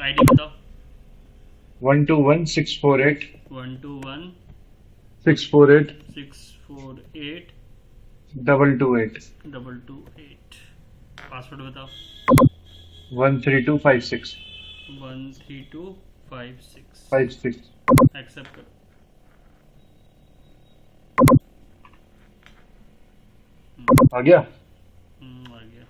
ID बताओ। 121648 121 648 648 228 228। Password बताओ। 13256 13256। 56 accept करो। आ गया। आ गया।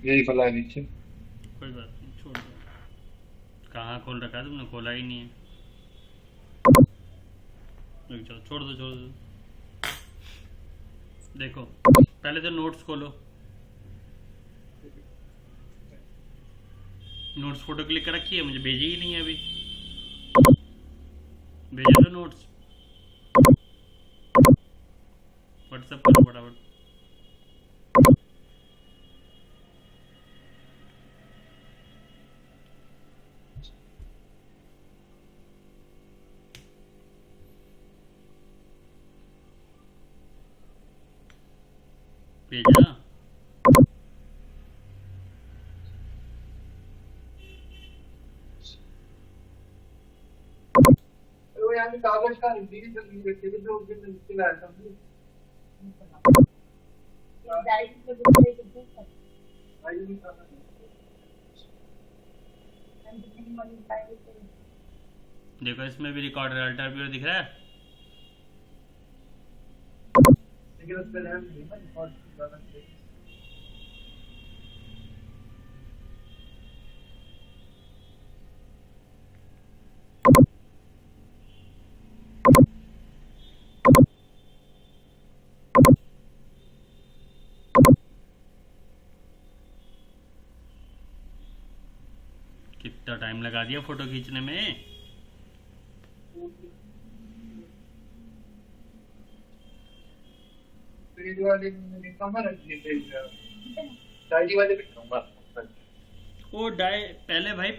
यही खुला है नीचे। कोई बात नहीं, छोड़ दो। कहाँ खोल रखा है तुमने? खोला ही नहीं है। रुक जाओ, छोड़ दो छोड़ दो। देखो पहले तो नोट्स खोलो। नोट्स फोटो क्लिक कर रखी है, मुझे भेजी ही नहीं है अभी। भेजो तो नोट्स, व्हाट्सएप करो फटाफट। भेजा? तो यहाँ पे कागज का हिंदी की जल्दी रखिए तो जो उनके नीचे लाया था देखो इसमें भी रिकॉर्डर अल्टर व्यू दिख रहा है। लेकिन उस पे रैम नहीं है ना, रिकॉर्ड ज़्यादा नहीं है। कितना टाइम लगा दिया फोटो खींचने में। पेज वाले में कमर रखिए, पेज डायरी वाले पे कहूँगा। ओ डाय पहले भाई,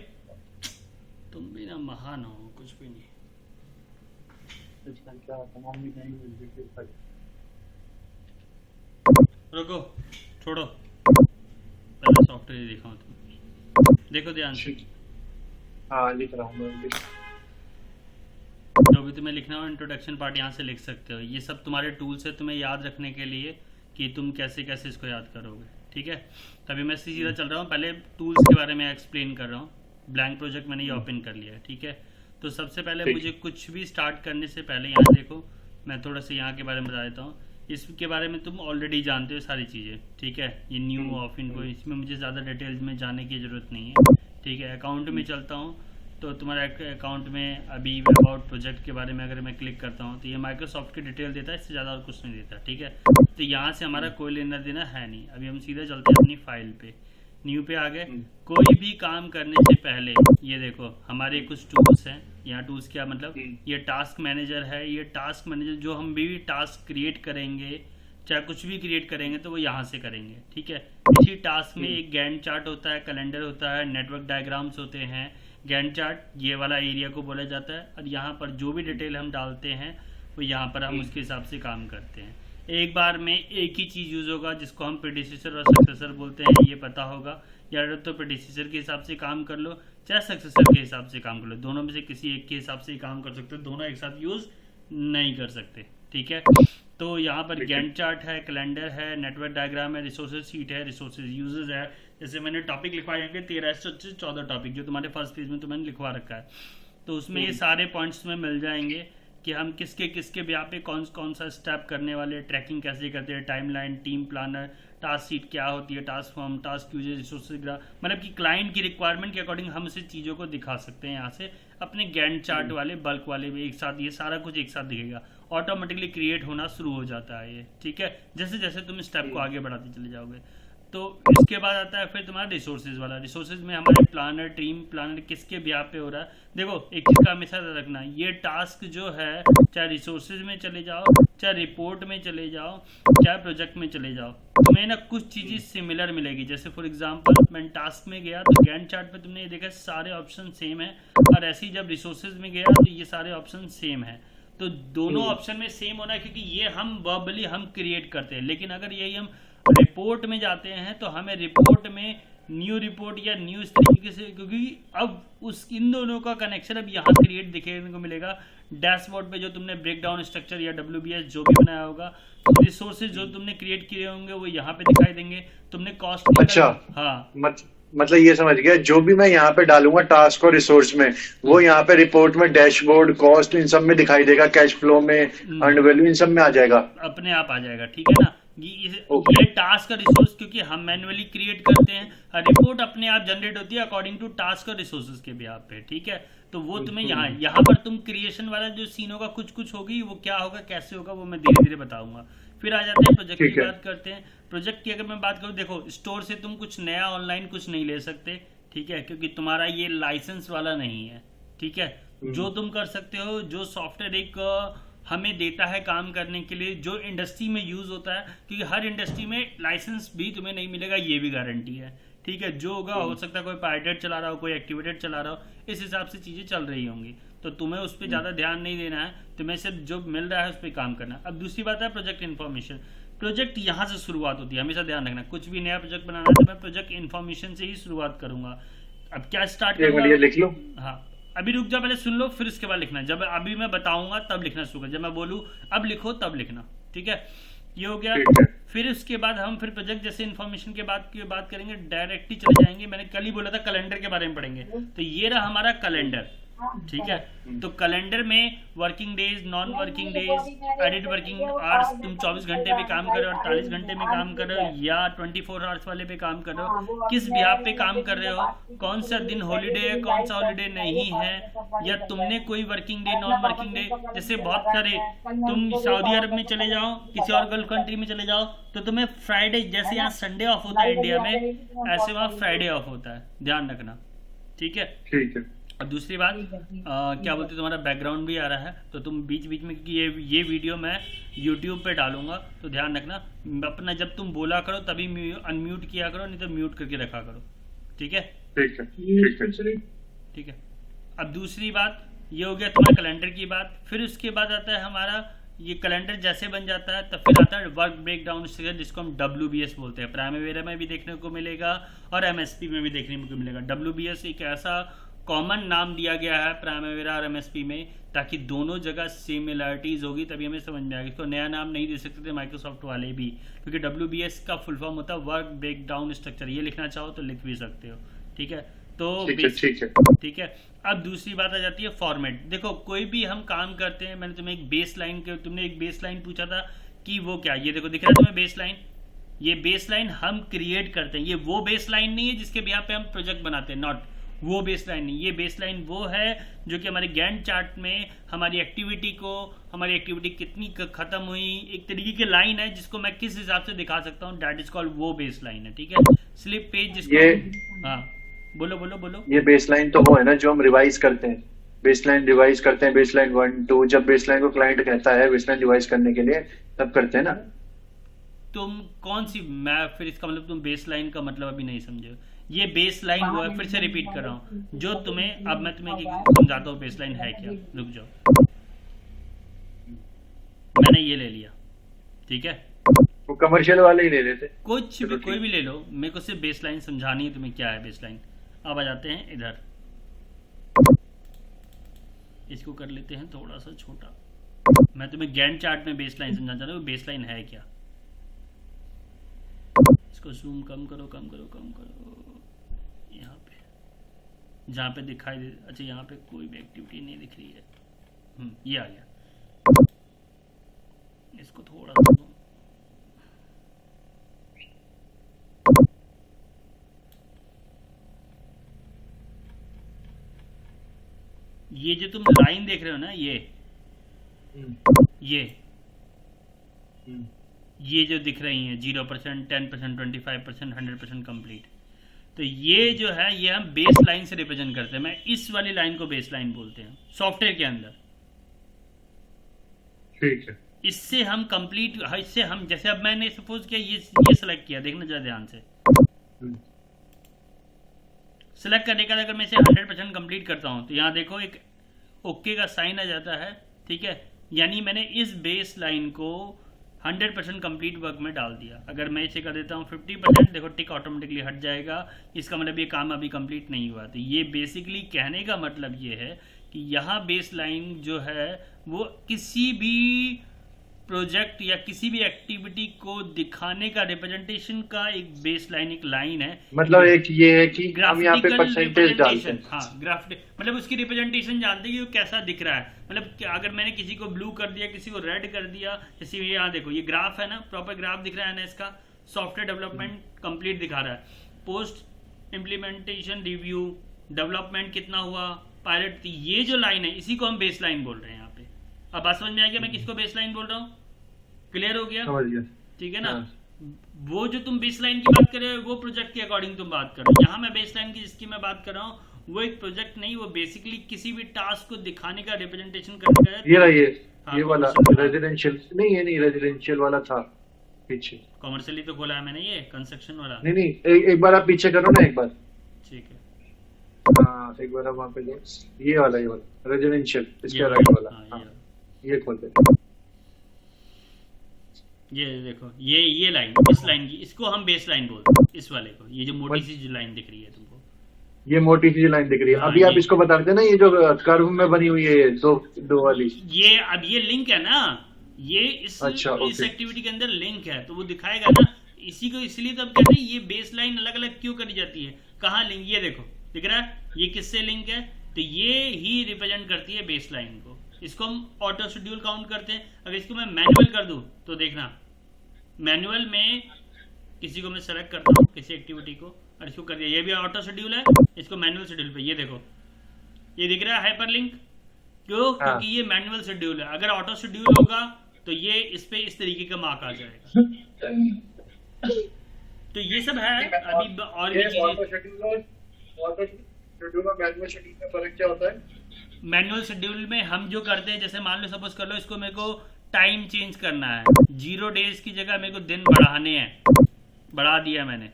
तुम भी ना महान हो, कुछ भी नहीं। क्या तमाम भी नहीं मिल। रुको, छोड़ो, पहले सॉफ्टवेयर दिखाओ तुम। देखो ध्यान से। हाँ लिख रहा हूँ मैं। जो भी तुम्हें लिखना हो इंट्रोडक्शन पार्ट यहाँ से लिख सकते हो। ये सब तुम्हारे टूल्स है तुम्हें याद रखने के लिए कि तुम कैसे कैसे इसको याद करोगे। ठीक है, तभी मैं सीधा चल रहा हूँ। पहले टूल्स के बारे में एक्सप्लेन कर रहा हूँ। ब्लैंक प्रोजेक्ट मैंने ये ओपन कर लिया है। ठीक है, तो सबसे पहले मुझे कुछ भी स्टार्ट करने से पहले यहाँ देखो, मैं थोड़ा सा यहाँ के बारे में बता देता हूँ। इसके बारे में तुम ऑलरेडी जानते हो सारी चीज़ें। ठीक है, ये न्यू ऑफ इनको, इसमें मुझे ज़्यादा डिटेल्स में जाने की ज़रूरत नहीं है। ठीक है, अकाउंट में चलता हूँ तो तुम्हारे अकाउंट में अभी अबाउट प्रोजेक्ट के बारे में अगर मैं क्लिक करता हूँ तो ये माइक्रोसॉफ्ट की डिटेल देता है, इससे ज़्यादा और कुछ नहीं देता। ठीक है, तो यहाँ से हमारा कोई लेना देना है नहीं। अभी हम सीधा चलते हैं अपनी फाइल पे, न्यू पे आ गए। कोई भी काम करने से पहले ये देखो हमारे कुछ टूल्स हैं। यहाँ टूल्स क्या मतलब, ये टास्क मैनेजर है। ये टास्क मैनेजर जो हम भी टास्क क्रिएट करेंगे, चाहे कुछ भी क्रिएट करेंगे तो वो यहाँ से करेंगे। ठीक है, इसी टास्क में एक गैंट चार्ट होता है, कैलेंडर होता है, नेटवर्क डायग्राम्स होते हैं। गैंट चार्ट ये वाला एरिया को बोला जाता है, और यहाँ पर जो भी डिटेल हम डालते हैं वो यहाँ पर हम उसके हिसाब से काम करते हैं। एक बार में एक ही चीज़ यूज़ होगा जिसको हम प्रेडिसेसर और सक्सेसर बोलते हैं, ये पता होगा। या तो प्रेडिसेसर के हिसाब से काम कर लो, चाहे सक्सेसर के हिसाब से काम कर लो। दोनों में से किसी एक के हिसाब से काम कर सकते हो, दोनों एक साथ यूज़ नहीं कर सकते। ठीक है, तो यहाँ पर गैंट चार्ट है, कैलेंडर है, नेटवर्क डायग्राम है, रिसोर्सेज शीट है, रिसोर्सेज यूजर्स है। जैसे मैंने टॉपिक लिखवाए हैं 13 से 14 टॉपिक जो तुम्हारे फर्स्ट पेज में तो मैंने लिखवा रखा है। तो उसमें ये सारे पॉइंट्स तुम्हें मिल जाएंगे कि हम किसके किसके ब्याह पे कौन कौन सा स्टेप करने वाले, ट्रैकिंग कैसे करते हैं, timeline, team planner, task sheet क्या होती है, task form, task user, resources graph, मतलब कि क्लाइंट की रिक्वायरमेंट के अकॉर्डिंग हम इसे चीज़ों को दिखा सकते हैं। यहाँ से अपने गैंट चार्ट वाले बल्क वाले में एक साथ ये सारा कुछ एक साथ दिखेगा, ऑटोमेटिकली क्रिएट होना शुरू हो जाता है ये। ठीक है, जैसे जैसे तुम स्टेप को आगे बढ़ाते चले जाओगे। तो इसके बाद आता है फिर तुम्हारा रिसोर्सेज वाला। रिसोर्सेज में हमारे प्लानर, टीम प्लानर किसके ब्याह पे हो रहा है। देखो एक चीज का हमेशा याद रखना, ये टास्क जो है चाहे रिसोर्सेज में चले जाओ, चाहे रिपोर्ट में चले जाओ, चाहे प्रोजेक्ट में चले जाओ, तुम्हें ना कुछ चीजें सिमिलर मिलेगी। जैसे फॉर एग्जांपल मैं टास्क में गया तो गैंट चार्ट पे तुमने ये देखा सारे ऑप्शन सेम है, और ऐसे ही जब रिसोर्सेज में गया तो ये सारे ऑप्शन सेम है। तो दोनों ऑप्शन में सेम होना है क्योंकि ये हम वर्बली हम क्रिएट करते हैं। लेकिन अगर यही हम रिपोर्ट में जाते हैं तो हमें रिपोर्ट में न्यू रिपोर्ट या न्यू इस तरीके से, क्योंकि अब उस इन दोनों का कनेक्शन अब यहाँ क्रिएट दिखने को मिलेगा डैशबोर्ड पे। जो तुमने ब्रेकडाउन स्ट्रक्चर या WBS जो भी बनाया होगा, रिसोर्सेज जो तुमने क्रिएट किए होंगे वो यहाँ पे दिखाई देंगे। तुमने कॉस्ट, अच्छा, हाँ मतलब ये समझ गया, जो भी मैं यहाँ पे डालूंगा टास्क और रिसोर्स में, वो यहाँ पे रिपोर्ट में डैशबोर्ड, कॉस्ट, इन सब में दिखाई देगा, कैश फ्लो में, अर्न वैल्यू, इन सब में आ जाएगा, अपने आप आ जाएगा। ठीक है ना, ये टास्क और रिसोर्स क्योंकि हम मैन्युअली क्रिएट करते हैं, रिपोर्ट अपने आप जनरेट होती है अकॉर्डिंग टू टास्क और रिसोर्सेज के बिहाफ पे। ठीक है, तो वो तुम्हें यहाँ पर तुम क्रिएशन वाला जो सीन होगा कुछ होगी, वो क्या होगा कैसे होगा वो मैं धीरे धीरे बताऊंगा। फिर आ जाते हैं प्रोजेक्ट की बात करते हैं। प्रोजेक्ट की अगर मैं बात करूँ, देखो स्टोर से तुम कुछ नया ऑनलाइन कुछ नहीं ले सकते, ठीक है, क्योंकि तुम्हारा ये लाइसेंस वाला नहीं है। ठीक है, जो तुम कर सकते हो, जो सॉफ्टवेयर एक हमें देता है काम करने के लिए, जो इंडस्ट्री में यूज होता है, क्योंकि हर इंडस्ट्री में लाइसेंस भी तुम्हें नहीं मिलेगा, ये भी गारंटी है। ठीक है, जो होगा हो सकता है कोई पायरेटेड चला रहा हो, कोई एक्टिवेटेड चला रहा हो, इस हिसाब से चीजें चल रही होंगी, तो तुम्हें उस पर ज्यादा ध्यान नहीं देना है, तुम्हें सिर्फ जो मिल रहा है उस पर काम करना है। अब दूसरी बात है प्रोजेक्ट इन्फॉर्मेशन। प्रोजेक्ट यहाँ से शुरुआत होती है, हमेशा ध्यान रखना, कुछ भी नया प्रोजेक्ट बनाना है तो मैं प्रोजेक्ट इन्फॉर्मेशन से ही शुरुआत करूंगा। अब क्या स्टार्ट करूंगा, लिख लो। हाँ, अभी रुक जाओ, पहले सुन लो, फिर उसके बाद लिखना। जब अभी मैं बताऊंगा तब लिखना शुरू कर, जब मैं बोलूँ अब लिखो तब लिखना। ठीक है, ये हो गया। फिर उसके बाद हम फिर प्रोजेक्ट जैसे इन्फॉर्मेशन के बात करेंगे, डायरेक्टली चले जाएंगे। मैंने कल ही बोला था कैलेंडर के बारे में पढ़ेंगे, तो ये रहा हमारा कैलेंडर। ठीक है, तो कैलेंडर में working days, non working days, added working hours, तुम 24 घंटे पे काम कर रहे हो, 48 घंटे में काम कर रहे हो, या 24 आवर्स वाले पे काम कर रहे हो, किस बिहाफ पे काम कर रहे हो, कौन सा दिन हॉलीडे है, कौन सा हॉलीडे नहीं है, या तुमने कोई working day, non working day, जैसे बहुत सारे, तुम सऊदी अरब में चले जाओ, किसी और गल्फ कंट्री में चले जाओ, तो तुम्हें फ्राइडे, जैसे यहाँ संडे ऑफ होता है इंडिया में, ऐसे वहाँ फ्राइडे ऑफ होता है, ध्यान रखना। ठीक है, ठीक है। और दूसरी बात क्या बोलते, तुम्हारा बैकग्राउंड भी आ रहा है, तो तुम बीच बीच में, क्योंकि ये वीडियो मैं YouTube पे डालूंगा, तो ध्यान रखना अपना, जब तुम बोला करो तभी अनम्यूट किया करो, नहीं तो म्यूट करके रखा करो। ठीक है, ठीक है, ठीक है, ठीक है। अब दूसरी बात ये हो गया तुम्हारा कैलेंडर की बात। फिर उसके बाद आता है हमारा ये कैलेंडर जैसे बन जाता है, तब फिर आता है वर्क ब्रेकडाउन स्ट्रक्चर, जिसको हम WBS बोलते हैं। प्राइमवेरा में भी देखने को मिलेगा और MSP में भी देखने को मिलेगा। WBS एक ऐसा कॉमन नाम दिया गया है प्राइमवेरा और MSP में, ताकि दोनों जगह सिमिलरिटीज होगी, तभी हमें समझ में आएगा। इसको नया नाम नहीं दे सकते थे माइक्रोसॉफ्ट वाले भी, क्योंकि WBS का फुल फॉर्म होता है वर्क ब्रेकडाउन स्ट्रक्चर। ये लिखना चाहो तो लिख भी सकते हो। ठीक है, तो ठीक है। अब दूसरी बात आ जाती है फॉर्मेट। देखो कोई भी हम काम करते हैं, मैंने तुम्हें एक बेस लाइन के, तुमने एक बेस लाइन पूछा था कि वो क्या, ये देखो दिख रहा है तुम्हें बेस लाइन, ये बेस लाइन हम क्रिएट करते हैं। ये वो बेस लाइन नहीं है जिसके बिहाफ पे हम प्रोजेक्ट बनाते हैं, नॉट वो बेस लाइन नहीं। ये बेस लाइन वो है जो कि हमारे गैंट चार्ट में हमारी एक्टिविटी को, हमारी एक्टिविटी कितनी खत्म हुई, एक तरीके की लाइन है जिसको मैं किस हिसाब से दिखा सकता हूँ, दैट इज कॉल्ड वो बेस लाइन है। ठीक है, स्लिप पेज जिसको, हाँ बोलो। ये बेसलाइन तो वो है ना जो हम रिवाइज करते हैं, बेसलाइन रिवाइज करते हैं, बेसलाइन 1 2, जब बेसलाइन को क्लाइंट कहता है बेसलाइन रिवाइज करने के लिए, तब करते हैं ना। तुम कौन सी, मैं फिर इसका मतलब तुम बेसलाइन का मतलब अभी नहीं समझे। ये बेसलाइन वो है, फिर से रिपीट कर रहा हूँ, जो तुम्हें, अब मैं तुम्हें समझाता हूँ बेसलाइन है क्या। रुक जाओ, मैंने ये ले लिया, ठीक है, वो कमर्शियल वाले ही ले लेते, कुछ भी कोई भी ले लो, मेरे को सिर्फ बेसलाइन समझानी है तुम्हें क्या है बेसलाइन। अब आ जाते हैं इधर, इसको कर लेते हैं थोड़ा सा छोटा। मैं तुम्हें गैंट चार्ट में बेसलाइन समझाना चाहता हूँ, बेसलाइन है क्या। इसको जूम कम करो, यहाँ पे जहाँ पे दिखाई दे, अच्छा यहाँ पे कोई भी एक्टिविटी नहीं दिख रही है, ये आ गया। इसको थोड़ा सा, ये जो तुम लाइन देख रहे हो ना, ये जो दिख रही है 0%, 10%, 25%, 100% कंप्लीट, तो ये जो है ये हम बेस लाइन से रिप्रेजेंट करते हैं। मैं इस वाली लाइन को बेस लाइन बोलते हैं सॉफ्टवेयर के अंदर। ठीक है, इससे हम कंप्लीट, इससे हम, जैसे अब मैंने सपोज किया ये सेलेक्ट किया, देखना जरा ध्यान से, सेलेक्ट करने के बाद अगर मैं इसे 100% कंप्लीट करता हूं, तो यहाँ देखो एक ओके का साइन आ जाता है। ठीक है, यानी मैंने इस बेस लाइन को 100% कंप्लीट वर्क में डाल दिया। अगर मैं इसे कर देता हूँ 50%, देखो टिक ऑटोमेटिकली हट जाएगा, इसका मतलब ये काम अभी कंप्लीट नहीं हुआ। तो ये बेसिकली कहने का मतलब ये है कि यहाँ बेस लाइन जो है वो किसी भी प्रोजेक्ट या किसी भी एक्टिविटी को दिखाने का रिप्रेजेंटेशन का एक बेस लाइन, एक लाइन है। मतलब एक ये है कि हम यहाँ पे ग्राफिकल परसेंटेज डालते रिप्रेजेंटेशन, हैं। हाँ ग्राफिक मतलब उसकी रिप्रेजेंटेशन जानते हैं कि वो कैसा दिख रहा है। मतलब अगर मैंने किसी को ब्लू कर दिया, किसी को रेड कर दिया, जैसे ये यहाँ देखो ये ग्राफ है ना, प्रॉपर ग्राफ दिख रहा है ना, इसका सॉफ्टवेयर डेवलपमेंट कंप्लीट दिखा रहा है, पोस्ट इम्प्लीमेंटेशन रिव्यू, डेवलपमेंट कितना हुआ, पायलट, ये जो लाइन है इसी को हम बेस लाइन बोल रहे हैं यहाँ पे। अब बात समझ में आ गया मैं किसको बेस लाइन बोल रहा हूँ? क्लियर हो गया? समझ गया। ठीक है ना। हाँ। वो जो तुम बेस लाइन की बात कर रहे हो वो प्रोजेक्ट के अकॉर्डिंग तुम बात कर रहे हो। यहाँ मैं बेस लाइन की जिसकी मैं बात कर रहा हूँ वो एक प्रोजेक्ट नहीं, वो बेसिकली किसी भी टास्क को दिखाने का रिप्रेजेंटेशन करने का। ये रहा ये हाँ, ये वाला commercial। रेजिडेंशियल नहीं, ये नहीं रेजिडेंशियल वाला था पीछे। कॉमर्शियली तो खोला है मैंने, ये कंस्ट्रक्शन वाला। नहीं नहीं, एक बार आप पीछे करो ना, एक बार। ठीक है, हाँ एक बार आप वहाँ पे जाओ, ये वाला रेजिडेंशियल, इसके राइट वाला। हाँ, हाँ, ये खोल दे। ये देखो ये लाइन, इस लाइन की, इसको हम बेस लाइन बोलते हैं, इस वाले को, ये जो मोटी सी जो लाइन दिख रही है तुमको, ये मोटी सी लाइन दिख रही है। हाँ, अभी आप ये। इसको बता रहे थे ना, ये जो कर्व में बनी हुई है, ये दो वाली। ये अब ये लिंक है ना, ये इस अच्छा, इस ओके। एक्टिविटी के अंदर लिंक है तो वो दिखाएगा ना। इसी को इसलिए तो हम कहते हैं ये बेस लाइन अलग अलग क्यों करी जाती है, कहाँ लिंक, ये देखो दिख रहा है, ये किससे लिंक है, तो ये ही रिप्रेजेंट करती है बेस लाइन को। इसको हम ऑटो शेड्यूल काउंट करते हैं। अगर इसको मैं मैनुअल कर दूं तो देखना, मैनुअल में किसी को मैं सेलेक्ट करता हूँ किसी एक्टिविटी को और इसको कर दिया, ये भी ऑटो शेड्यूल है, इसको मैनुअल शेड्यूल पे, ये देखो ये दिख रहा है हाइपरलिंक, क्यों? हाँ। क्योंकि ये मैनुअल शेड्यूल है। अगर ऑटो शेड्यूल होगा तो ये इस पे इस तरीके का मार्क आ जाएगा। तो ये सब है। अभी और भी चीजें, ऑटो शेड्यूल और मैनुअल शेड्यूल में फर्क क्या होता है? मैनुअल शेड्यूल में हम जो करते हैं, जैसे मान लो सपोज कर लो इसको मेरे को टाइम चेंज करना है, 0 डेज की जगह मेरे को दिन बढ़ाने हैं, बढ़ा दिया मैंने,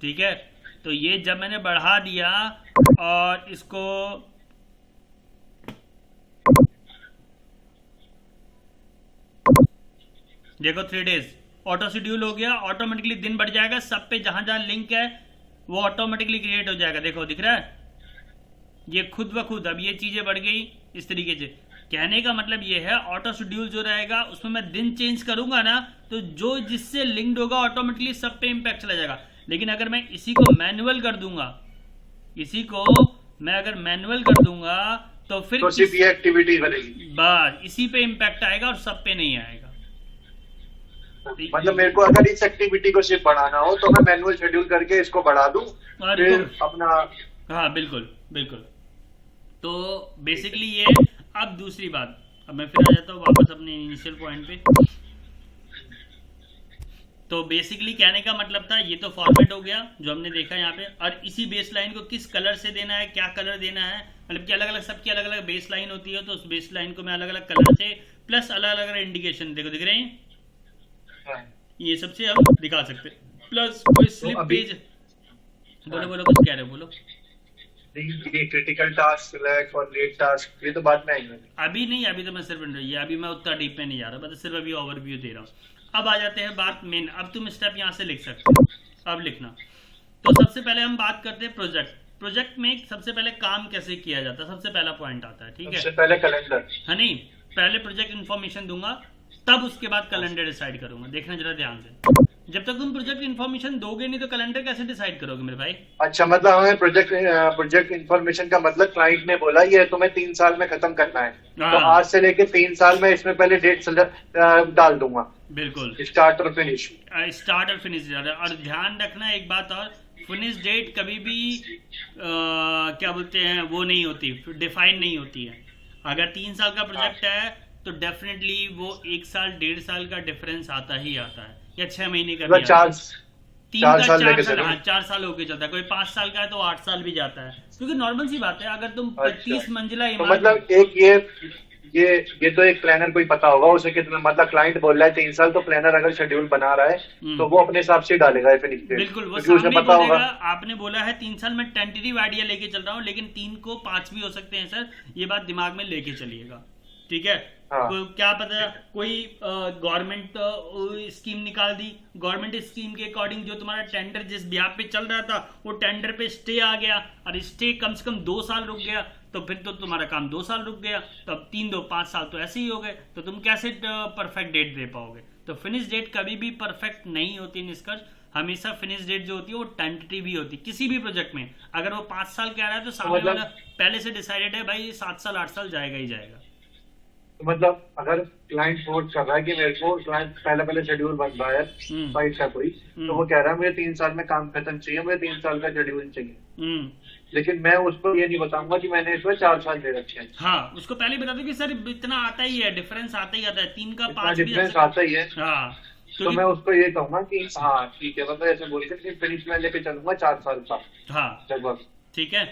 ठीक है। तो ये जब मैंने बढ़ा दिया और इसको देखो 3 डेज ऑटो शेड्यूल हो गया, ऑटोमेटिकली दिन बढ़ जाएगा, सब पे जहां जहां लिंक है वो ऑटोमेटिकली क्रिएट हो जाएगा। देखो दिख रहा है ये खुद ब खुद, अब ये चीजें बढ़ गई इस तरीके से। कहने का मतलब ये है ऑटो शेड्यूल जो रहेगा उसमें मैं दिन चेंज करूंगा ना, तो जो जिससे लिंक्ड होगा ऑटोमेटिकली सब पे इंपैक्ट चला जाएगा। लेकिन अगर मैं इसी को मैनुअल कर दूंगा, इसी को मैं अगर मैनुअल कर दूंगा तो फिर तो सिर्फ ये एक्टिविटी बनेगी, बस इसी पे इंपैक्ट आएगा और सब पे नहीं आएगा। मतलब मेरे को अगर इस एक्टिविटी को सिर्फ बढ़ाना हो तो मैं मैनुअल शेड्यूल करके इसको बढ़ा दूं, और फिर अपना। हाँ बिल्कुल बिल्कुल। तो बेसिकली ये। अब दूसरी बात, अब मैं फिर आ जाता हूँ वापस अपने इनिशियल पॉइंट पे। तो बेसिकली कहने का मतलब था, ये तो फॉर्मेट हो गया जो हमने देखा यहाँ पे, और इसी बेस लाइन को किस कलर से देना है, क्या कलर देना है, मतलब कि अलग अलग सबकी अलग अलग बेस लाइन होती है, तो उस बेस लाइन को मैं अलग अलग कलर से प्लस अलग अलग इंडिकेशन, देखो दिख रहे हैं ये सबसे हम दिखा सकते हैं। प्लस कोई स्लिप पेज, बोलो कुछ कह रहे हो, बोलो। ये क्रिटिकल टास्क, सिलेक्ट और लेट टास्क, ये तो बाद में आएंगे। अभी नहीं, अभी तो मैं सिर्फ अभी मैं उतना डीप में नहीं जा रहा, मैं तो सिर्फ अभी ओवरव्यू दे रहा हूँ। अब आ जाते हैं बात मेन। अब तुम स्टेप यहाँ से लिख सकते हो, अब लिखना। तो सबसे पहले हम बात करते हैं प्रोजेक्ट में सबसे पहले काम कैसे किया जाता है, सबसे पहला पॉइंट आता है, ठीक है। सबसे पहले कैलेंडर, हाँ नहीं, पहले प्रोजेक्ट इन्फॉर्मेशन दूंगा, तब उसके बाद कैलेंडर डिसाइड करूंगा। देखना जरा ध्यान से, जब तक तुम प्रोजेक्ट इन्फॉर्मेशन दोगे नहीं तो कैलेंडर कैसे डिसाइड करोगे मेरे भाई? अच्छा, मतलब हमें प्रोजेक्ट इन्फॉर्मेशन का मतलब क्लाइंट ने बोला ये तुम्हें 3 साल में खत्म करना है, तो आज से लेके 3 साल में इसमें पहले डेट डाल दूंगा। बिल्कुल, स्टार्ट और फिनिश, स्टार्ट और फिनिश। और ध्यान रखना एक बात और, फिनिश डेट कभी भी क्या बोलते हैं वो नहीं होती, डिफाइन नहीं होती है। अगर 3 साल का प्रोजेक्ट है तो डेफिनेटली वो 1 साल 1.5 साल का डिफरेंस आता ही आता है, या 6 महीने का भी आता है। 4 साल हाँ 4 साल होके चलता है। कोई 5 साल का है तो 8 साल भी जाता है, क्योंकि नॉर्मल सी बात है। अगर तुम 25 मंजिला तो इमारत, मतलब एक ये तो एक प्लानर कोई पता होगा उसे कितना, मतलब क्लाइंट बोल रहा है 3 साल, तो प्लानर अगर शेड्यूल बना रहा है तो वो अपने हिसाब से डालेगा फिनिश डेट। बिल्कुल वो क्योंकि उसे सामने पता बोलेगा, होगा। आपने बोला है 3 साल में टेंटेटिव आइडिया लेके चल रहा हूँ, लेकिन 3 को 5 भी हो सकते हैं सर, ये बात दिमाग में लेके चलिएगा, ठीक है। हाँ क्या पता कोई गवर्नमेंट स्कीम निकाल दी, गवर्नमेंट स्कीम के अकॉर्डिंग जो तुम्हारा टेंडर जिस ब्याह पे चल रहा था वो टेंडर पे स्टे आ गया, और स्टे कम से कम 2 साल रुक गया, तो फिर तो तुम्हारा काम 2 साल रुक गया, तो अब 3 2 5 साल तो ऐसे ही हो गए, तो तुम कैसे परफेक्ट डेट दे पाओगे? तो फिनिश डेट कभी भी परफेक्ट नहीं होती निष्कर्ष, हमेशा फिनिश डेट जो होती है वो टेंटेटिव ही होती है किसी भी प्रोजेक्ट में। अगर वो 5 साल कह रहा है तो सामने मतलब वाला पहले से डिसाइडेड है भाई 7 साल 8 साल जाएगा ही जाएगा। तो मतलब अगर क्लाइंट फोर्स कर रहा है कि मेरे को क्लाइंट पहले शेड्यूल बन रहा है फाइट का कोई, तो वो कह रहा है मुझे 3 साल में काम खत्म चाहिए, मुझे 3 साल का शेड्यूल चाहिए, लेकिन मैं उसको ये नहीं बताऊंगा कि मैंने इसमें 4 साल दे रखे हैं। हाँ, उसको पहले बता दो कि सर इतना आता ही है, डिफरेंस आता ही आता है, 3 का 5 भी डिफरेंस आता ही है। हाँ तो मैं उसको ये कहूंगा कि हाँ ठीक है, मतलब ऐसे बोल के फिनिश में लेके चलूंगा 4 साल का हाँ लगभग। ठीक है।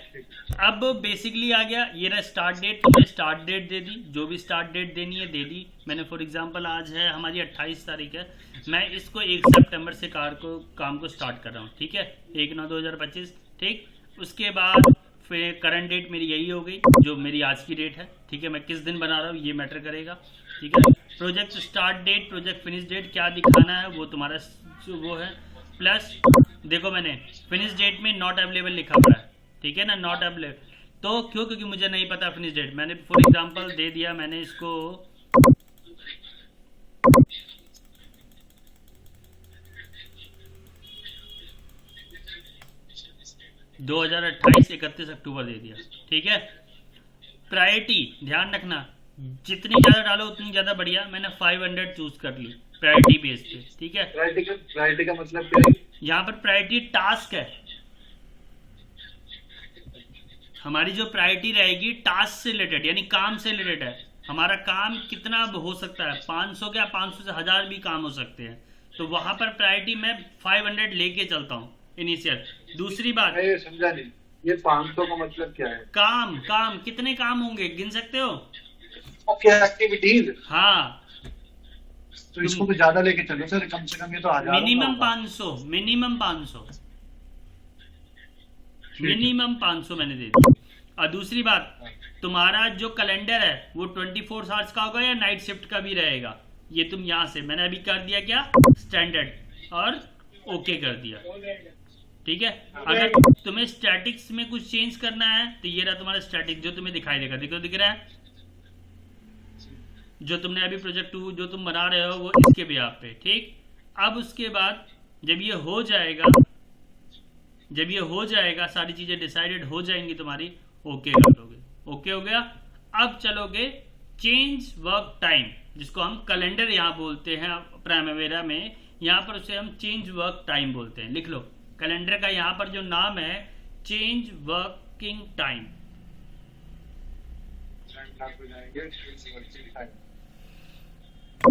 अब बेसिकली आ गया ये रहा स्टार्ट डेट, तुमने स्टार्ट डेट दे दी, जो भी स्टार्ट डेट देनी है दे दी मैंने। फॉर एग्जांपल आज है हमारी 28 तारीख है, मैं इसको 1 सितंबर से काम को स्टार्ट कर रहा हूँ, ठीक है, 1/9/2025, ठीक। उसके बाद फिर करंट डेट मेरी यही हो गई जो मेरी आज की डेट है, ठीक है। मैं किस दिन बना रहा हूँ ये मैटर करेगा, ठीक है। Project start date project finish date क्या दिखाना है वो तुम्हारा वो है, प्लस देखो मैंने फिनिश डेट में नॉट अवेलेबल लिखा पड़ा है, ठीक है ना, नॉट अवेलेबल, तो क्यों? क्योंकि मुझे नहीं पता फिनिश डेट, मैंने फॉर एग्जांपल दे दिया मैंने इसको 2028 31 अक्टूबर दे दिया, ठीक है। प्रायोरिटी ध्यान रखना जितनी ज्यादा डालो उतनी ज्यादा बढ़िया, मैंने 500 चूज कर ली प्रायोरिटी बेस पे, ठीक है। प्रायोरिटी का मतलब क्या है? यहाँ पर प्रायोरिटी टास्क है, हमारी जो प्रायोरिटी रहेगी टास्क से रिलेटेड यानी काम से रिलेटेड है। हमारा काम कितना हो सकता है, 500 क्या 500 से 1000 भी काम हो सकते हैं, तो वहां पर प्रायोरिटी मैं 500 लेके चलता हूँ इनिशियल। दूसरी बात मैं ये समझा नहीं, ये 500 का मतलब क्या है? काम कितने काम होंगे गिन सकते हो? Okay, activities. हाँ, तो इसको तो ज्यादा लेके चलो सर, कम से कम ये तो 1000 मिनिमम 500 मिनिमम 500 मैंने दे दी। और दूसरी बात, तुम्हारा जो कैलेंडर है वो 24 आवर्स का होगा या नाइट शिफ्ट का भी रहेगा, ये तुम यहाँ से मैंने अभी कर दिया क्या स्टैंडर्ड और ओके कर दिया, ठीक है। अगर तुम्हें स्टैटिक्स में कुछ चेंज करना है तो ये रहा तुम्हारा स्टैटिक जो तुम्हें दिखाई देगा, देखो दिख रहा है जो तुमने अभी प्रोजेक्ट 2 जो तुम बना रहे हो वो इसके बिहाफ पे, ठीक। अब उसके बाद जब ये हो जाएगा सारी चीजें डिसाइडेड हो जाएंगी तुम्हारी, ओके कर दोगे, ओके हो गया। अब चलोगे चेंज वर्क टाइम जिसको हम कैलेंडर यहाँ बोलते हैं प्राइमवेरा में, यहाँ पर उसे हम चेंज वर्क टाइम बोलते हैं। लिख लो कैलेंडर का यहाँ पर जो नाम है चेंज वर्किंग टाइम।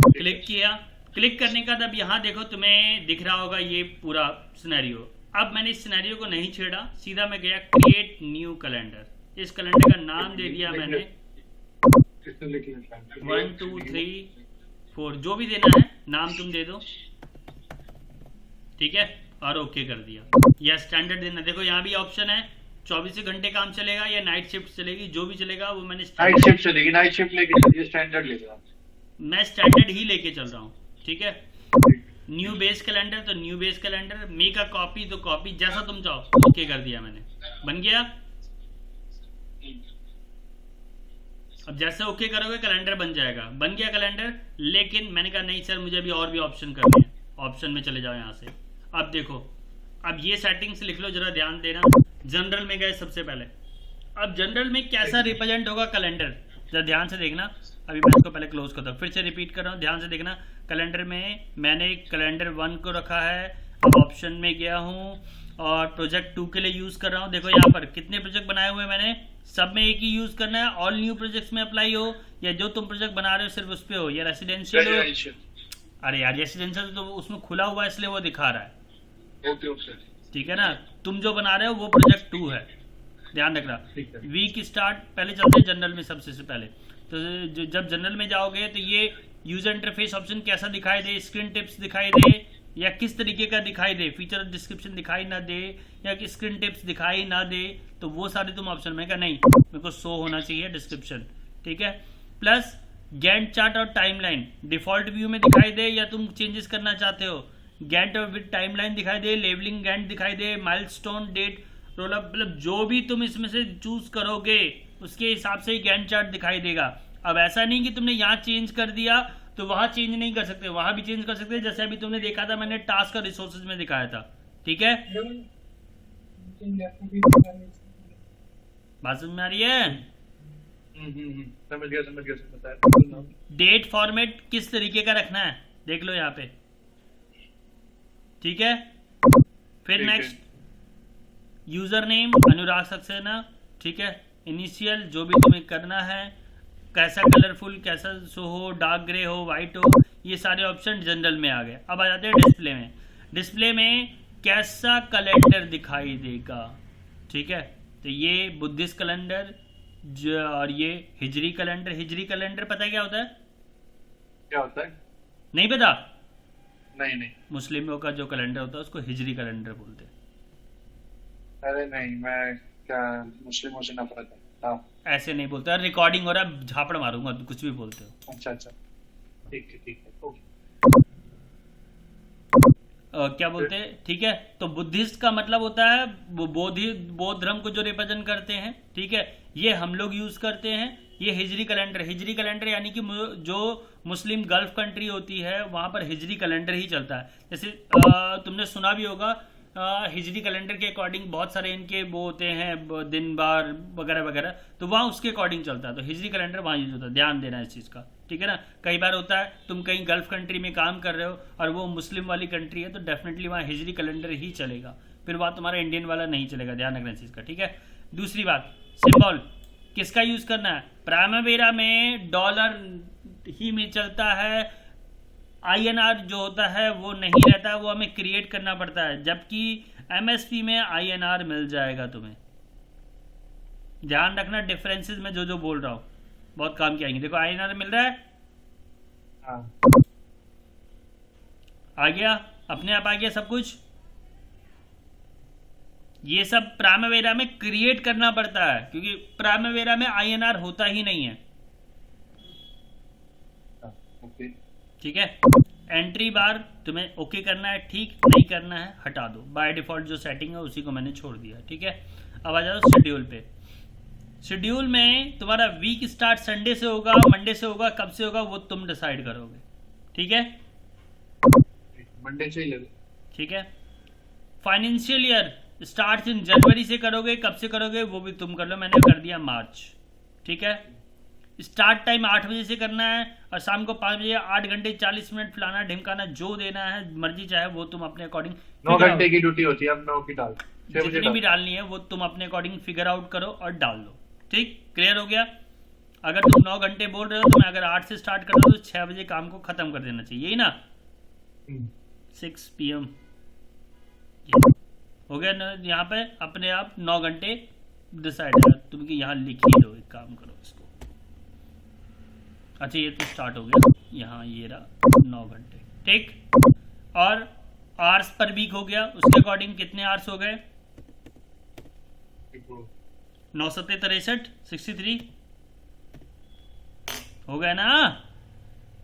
क्लिक किया, क्लिक करने का तब यहाँ देखो तुम्हें दिख रहा होगा ये पूरा सिनेरियो। अब मैंने इस सिनेरियो को नहीं छेड़ा, सीधा मैं गया क्रिएट न्यू कैलेंडर। इस कैलेंडर का नाम दे दिया मैंने 1 2 3 4 जो भी देना है नाम तुम दे दो, ठीक है, और ओके कर दिया। या स्टैंडर्ड देना, देखो यहाँ भी ऑप्शन है 24 घंटे काम चलेगा या नाइट शिफ्ट चलेगी, जो भी चलेगा वो मैंने नाइट शिफ्ट चलेगी, नाइट शिफ्ट लेके चलिए, स्टैंडर्ड लेगा, मैं स्टैंडर्ड ही लेके चल रहा हूँ, ठीक है। न्यू बेस कैलेंडर तो new base calendar, make a copy तो कॉपी, जैसा तुम चाहो, ओके कर दिया मैंने, बन गया। अब जैसे ओके करोगे कैलेंडर बन जाएगा, बन गया कैलेंडर। लेकिन मैंने कहा नहीं सर मुझे अभी और भी ऑप्शन करने हैं, ऑप्शन में चले जाओ यहाँ से। अब देखो, अब ये सेटिंग्स लिख लो जरा, ध्यान देना। जनरल में गए सबसे पहले, अब जनरल में कैसा रिप्रेजेंट होगा कैलेंडर, जरा ध्यान से देखना। अभी मैं इसको पहले क्लोज करता हूँ, फिर से रिपीट कर रहा हूँ, ध्यान से देखना। कैलेंडर में मैंने कैलेंडर 1 को रखा है, अब ऑप्शन में गया हूँ और प्रोजेक्ट 2 के लिए यूज कर रहा हूँ। देखो यहाँ पर कितने प्रोजेक्ट बनाए हुए मैंने, सब में एक ही यूज करना है। ऑल न्यू प्रोजेक्ट्स में अप्लाई हो या जो तुम प्रोजेक्ट बना रहे हो सिर्फ उस पे हो, या रेसिडेंशियल हो। अरे यार रेसिडेंशियल तो उसमें खुला हुआ है इसलिए वो दिखा रहा है, ठीक है ना। तुम जो बना रहे हो वो प्रोजेक्ट 2 है, ध्यान रखना। वीक स्टार्ट पहले चलते हैं जनरल में सबसे पहले। तो जब जनरल में जाओगे तो ये यूजर इंटरफेस ऑप्शन कैसा दिखाई दे, स्क्रीन टिप्स दिखाई दे या किस तरीके का दिखाई दे, फीचर डिस्क्रिप्शन दिखाई ना दे या स्क्रीन टिप्स दिखाई ना दे, तो वो सारे तुम ऑप्शन में का नहीं, मेरे को शो होना चाहिए डिस्क्रिप्शन, ठीक है। प्लस गैंट चार्ट और टाइमलाइन डिफॉल्ट व्यू में दिखाई दे या तुम चेंजेस करना चाहते हो? गैंट और विद टाइमलाइन दिखाई दे, लेबलिंग गैंट दिखाई दे, माइलस्टोन डेट रोल अप, मतलब जो भी तुम इसमें से चूज करोगे उसके हिसाब से ही गैंट चार्ट दिखाई देगा। अब ऐसा नहीं कि तुमने यहाँ चेंज कर दिया तो वहां चेंज नहीं कर सकते, वहां भी चेंज कर सकते, जैसे अभी तुमने देखा था मैंने टास्क और रिसोर्सेज में दिखाया था। ठीक है, बात समझ में आ रही है? समझ गया। डेट फॉर्मेट किस तरीके का रखना है देख लो यहाँ पे। ठीक है, फिर नेक्स्ट यूजर नेम अनुराग सक्सेना। ठीक है, इनिशियल जो भी तुम्हें करना है, कैसा कलरफुल, कैसा सो हो, डार्क ग्रे हो, वाइट हो, ये सारे ऑप्शन जनरल में आ गए। अब आ जाते हैं डिस्प्ले में। डिस्प्ले में कैसा कैलेंडर दिखाई देगा? ठीक है, तो ये बुद्धिस्ट कैलेंडर और ये हिजरी कैलेंडर। हिजरी कैलेंडर पता है क्या होता है? क्या होता है? नहीं पता? नहीं। मुस्लिमों का जो कैलेंडर होता है उसको हिजरी कैलेंडर बोलते हैं। अरे नहीं, मैं क्या मुस्लिमों से नफरत है। ऐसे नहीं बोलते यार, रिकॉर्डिंग हो रहा है, झापड़ मारूंगा कुछ भी बोलते हो। अच्छा, ठीक है, ओके। क्या बोलते हैं? ठीक है, तो बुद्धिस्ट का मतलब होता है वो बौद्ध धर्म को जो रिप्रेजेंट करते हैं। ठीक है, ये हम लोग यूज करते हैं। ये हिजरी कैलेंडर यानी कि जो मुस्लिम गल्फ कंट्री होती है वहां पर हिजरी कैलेंडर ही चलता है। जैसे तुमने सुना भी होगा हिजरी कैलेंडर के अकॉर्डिंग बहुत सारे इनके वो होते हैं दिन बार वगैरह वगैरह, तो वहाँ उसके अकॉर्डिंग चलता है। तो हिजरी कैलेंडर वहाँ यूज होता है, ध्यान देना इस चीज़ का। ठीक है ना, कई बार होता है तुम कहीं गल्फ कंट्री में काम कर रहे हो और वो मुस्लिम वाली कंट्री है तो डेफिनेटली वहाँ हिजरी कैलेंडर ही चलेगा, फिर वहाँ तुम्हारा इंडियन वाला नहीं चलेगा, ध्यान रखना इस चीज़ का। ठीक है, दूसरी बात सिंबल किसका यूज करना है? प्राइमवेरा में डॉलर ही में चलता है, INR जो होता है वो नहीं रहता है, वो हमें क्रिएट करना पड़ता है, जबकि MSP में INR मिल जाएगा तुम्हें। ध्यान रखना डिफरेंसेस में जो बोल रहा हूँ बहुत काम की आएंगे। देखो INR मिल रहा है, आ गया, अपने आप आ गया सब कुछ। ये सब प्राइमवेरा में क्रिएट करना पड़ता है क्योंकि प्राइमवेरा में INR होता ही नहीं है। ठीक है, एंट्री बार तुम्हें ओके करना है, ठीक नहीं करना है हटा दो, बाय डिफॉल्ट जो सेटिंग है उसी को मैंने छोड़ दिया। ठीक है, अब आ जाओ शेड्यूल पे। शेड्यूल में तुम्हारा वीक स्टार्ट संडे से होगा, मंडे से होगा, कब से होगा वो तुम डिसाइड करोगे। ठीक है, मंडे से ही लगे। ठीक है, फाइनेंशियल ईयर स्टार्ट इन जनवरी से करोगे, कब से करोगे वो भी तुम कर लो, मैंने कर दिया मार्च। ठीक है, स्टार्ट टाइम 8 बजे से करना है और शाम को 5 बजे 8 घंटे 40 मिनट फलाना ढिमकाना जो देना है मर्जी चाहे वो तुम अपने अकॉर्डिंग 9 घंटे की ड्यूटी होती है, अब 9 की डाल, जितनी भी डालनी है वो तुम अपने अकॉर्डिंग फिगर आउट करो और डाल दो। ठीक, क्लियर हो गया? अगर तुम 9 घंटे बोल रहे हो तो मैं अगर 8 से स्टार्ट कर रहा हूँ तो 6 बजे काम को खत्म कर देना चाहिए, यही ना? 6 PM हो गया ना? यहाँ पे अपने आप 9 घंटे डिसाइड है, तुम यहाँ लिख ही लो, एक काम करो इसको। अच्छा ये तो स्टार्ट हो गया, यहाँ ये रहा 9 घंटे। ठीक, और आवर्स पर वीक हो गया, उसके अकॉर्डिंग कितने आवर्स हो गए? 9 7 63 63 हो गए ना?